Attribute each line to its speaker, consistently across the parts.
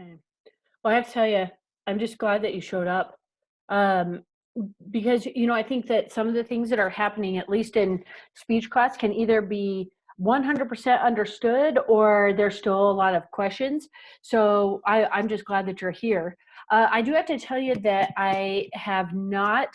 Speaker 1: Okay. Well, I have to tell you, I'm just glad that you showed up. Um, because, I think that some of the things that are happening, at least in speech class, can either be 100% understood or there's still a lot of questions. So I'm just glad that you're here. I do have to tell you that I have not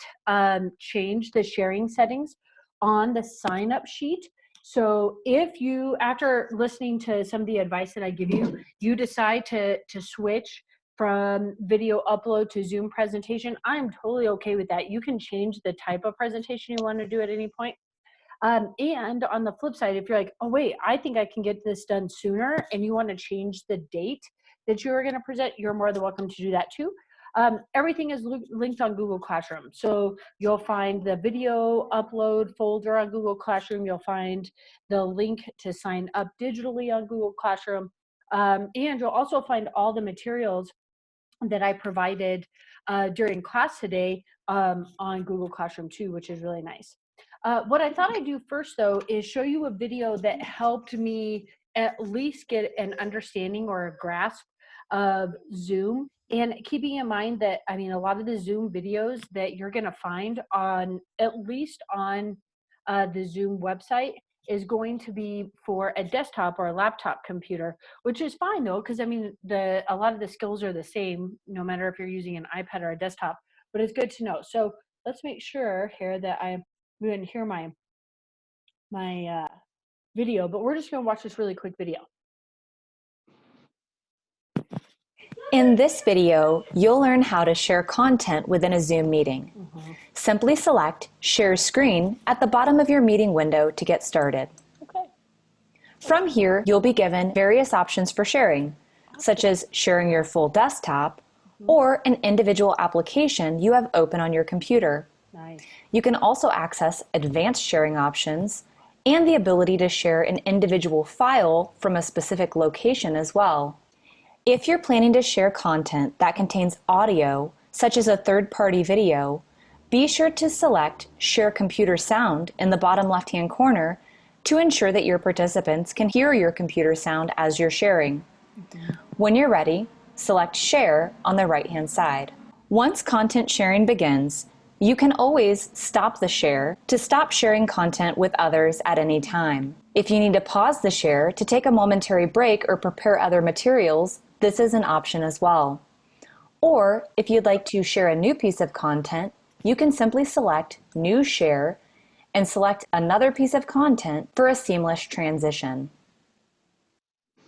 Speaker 1: changed the sharing settings on the sign up sheet. So if you, after listening to some of the advice that I give you, you decide to switch from video upload to Zoom presentation, I'm totally okay with that. You can change the type of presentation you want to do at any point. And on the flip side, if you're like, oh wait, I think I can get this done sooner, and you want to change the date that you are going to present, you're more than welcome to do that too. Everything is linked on Google Classroom. So you'll find the video upload folder on Google Classroom. You'll find the link to sign up digitally on Google Classroom. And you'll also find all the materials that I provided during class today on Google Classroom too, which is really nice. What I thought I'd do first though is show you a video that helped me at least get an understanding or a grasp of Zoom, and keeping in mind that, I mean, a lot of the Zoom videos that you're gonna find on, at least on the Zoom website, is going to be for a desktop or a laptop computer, which is fine though, because I mean, a lot of the skills are the same, no matter if you're using an iPad or a desktop, but it's good to know. So let's make sure here that I'm going to hear my video, but we're just going to watch this really quick video.
Speaker 2: In this video, you'll learn how to share content within a Zoom meeting. Simply select Share Screen at the bottom of your meeting window to get started.
Speaker 1: Okay.
Speaker 2: From here, you'll be given various options for sharing, such as sharing your full desktop or an individual application you have open on your computer.
Speaker 1: Nice.
Speaker 2: You can also access advanced sharing options and the ability to share an individual file from a specific location as well. If you're planning to share content that contains audio, such as a third-party video, be sure to select Share Computer Sound in the bottom left-hand corner to ensure that your participants can hear your computer sound as you're sharing. When you're ready, select Share on the right-hand side. Once content sharing begins, you can always stop the share to stop sharing content with others at any time. If you need to pause the share to take a momentary break or prepare other materials, this is an option as well. Or if you'd like to share a new piece of content, you can simply select New Share and select another piece of content for a seamless transition.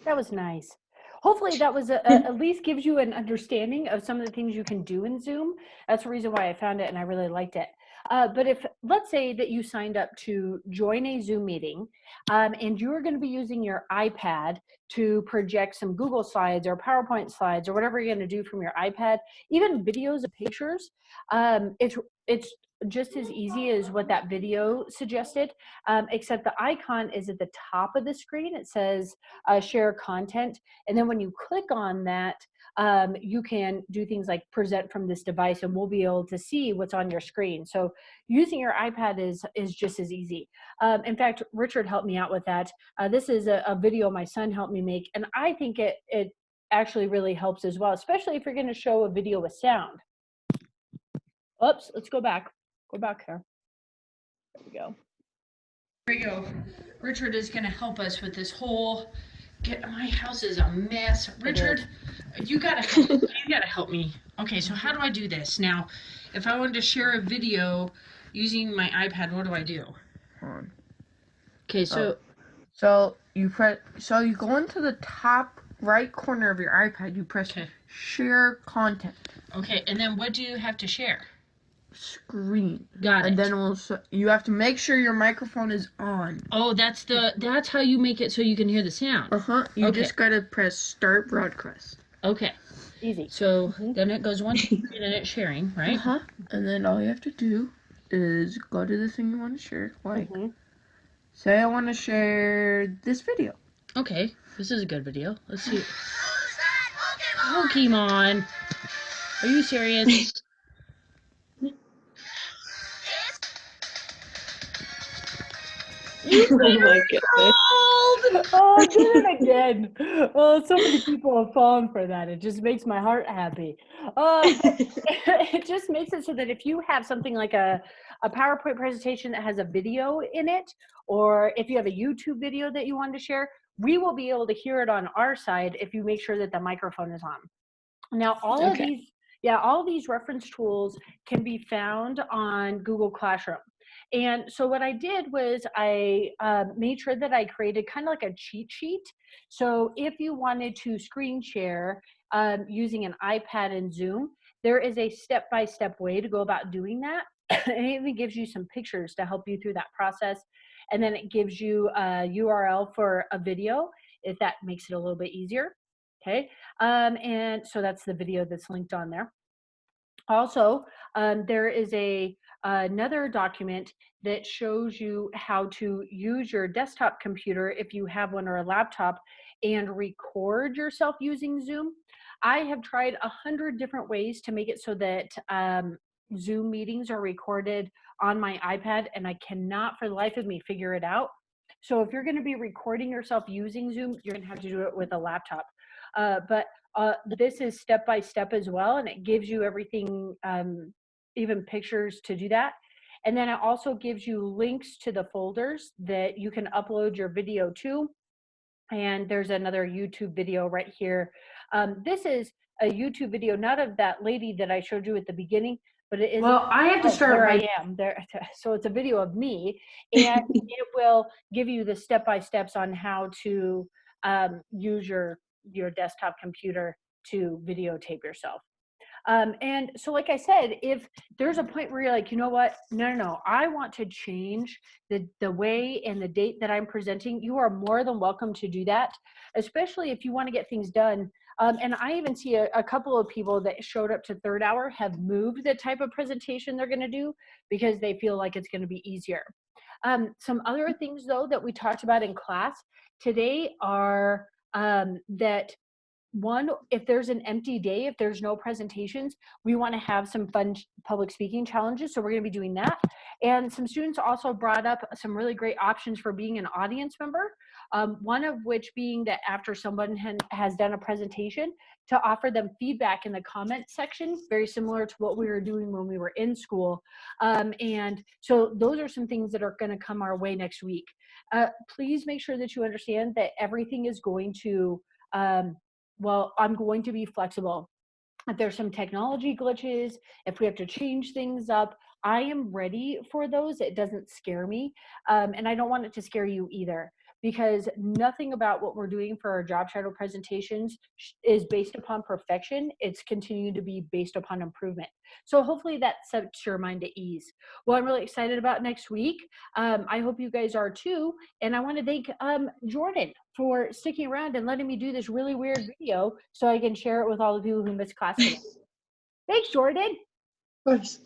Speaker 1: That was nice. Hopefully that was at least gives you an understanding of some of the things you can do in Zoom. That's the reason why I found it and I really liked it. But if, let's say that you signed up to join a Zoom meeting and you're going to be using your iPad to project some Google slides or PowerPoint slides or whatever you're going to do from your iPad, even videos of pictures, it's just as easy as what that video suggested, except the icon is at the top of the screen. It says share content. And then when you click on that, you can do things like present from this device, and we'll be able to see what's on your screen. So using your iPad is just as easy. In fact, Richard helped me out with that. This is a video my son helped me make, and I think it actually really helps as well, especially if you're going to show a video with sound. Oops, let's go back. Go back there. There we go.
Speaker 3: Here we go. Richard is going to help us with this whole. My house is a mess. Richard, you gotta help me. Okay, so how do I do this now? If I wanted to share a video using my iPad, what do I do? Okay, so
Speaker 4: you go into the top right corner of your iPad. You press Share Content.
Speaker 3: Okay, and then what do you have to share?
Speaker 4: Screen.
Speaker 3: Got it.
Speaker 4: And then you have to make sure your microphone is on.
Speaker 3: Oh, that's how you make it so you can hear the sound.
Speaker 4: You just gotta press Start Broadcast.
Speaker 3: Okay.
Speaker 1: Easy.
Speaker 3: So then it goes one and then it's sharing, right?
Speaker 4: And then all you have to do is go to the thing you want to share. Like, say I want to share this video.
Speaker 3: Okay, this is a good video. Let's see. Pokemon. Are you serious?
Speaker 4: Oh my goodness.
Speaker 1: Oh, I did it again. Oh, so many people have fallen for that. It just makes my heart happy. It just makes it so that if you have something like a PowerPoint presentation that has a video in it, or if you have a YouTube video that you want to share, we will be able to hear it on our side if you make sure that the microphone is on. Now, all of these reference tools can be found on Google Classroom. And so what I did was I made sure that I created kind of like a cheat sheet. So if you wanted to screen share using an iPad and Zoom, there is a step-by-step way to go about doing that. And it even gives you some pictures to help you through that process. And then it gives you a URL for a video if that makes it a little bit easier. Okay, and so that's the video that's linked on there. Also, there is another document that shows you how to use your desktop computer if you have one or a laptop and record yourself using Zoom. I have tried 100 different ways to make it so that Zoom meetings are recorded on my iPad, and I cannot for the life of me figure it out. So if you're going to be recording yourself using Zoom, you're going to have to do it with a laptop. But this is step by step as well, and it gives you everything, even pictures to do that. And then it also gives you links to the folders that you can upload your video to. And there's another YouTube video right here. This is a YouTube video, not of that lady that I showed you at the beginning, but it is.
Speaker 3: Well, I have to start
Speaker 1: There
Speaker 3: my.
Speaker 1: I am there. So it's a video of me, and it will give you the step-by-steps on how to use your desktop computer to videotape yourself. And so, like I said, if there's a point where you're like, you know what, no, I want to change the way and the date that I'm presenting, you are more than welcome to do that, especially if you want to get things done. And I even see a couple of people that showed up to third hour have moved the type of presentation they're going to do because they feel like it's going to be easier. Some other things, though, that we talked about in class today are that one, if there's an empty day, if there's no presentations, we want to have some fun public speaking challenges. So we're going to be doing that. And some students also brought up some really great options for being an audience member. One of which being that after someone has done a presentation, to offer them feedback in the comment section, very similar to what we were doing when we were in school. And so those are some things that are going to come our way next week. Please make sure that you understand that everything is going to well, I'm going to be flexible. If there's some technology glitches, if we have to change things up, I am ready for those. It doesn't scare me. And I don't want it to scare you either, because nothing about what we're doing for our job title presentations is based upon perfection. It's continuing to be based upon improvement. So hopefully that sets your mind at ease. Well, I'm really excited about next week. I hope you guys are too. And I want to thank Jordan for sticking around and letting me do this really weird video so I can share it with all of you who missed class today. Thanks, Jordan.
Speaker 5: Of course.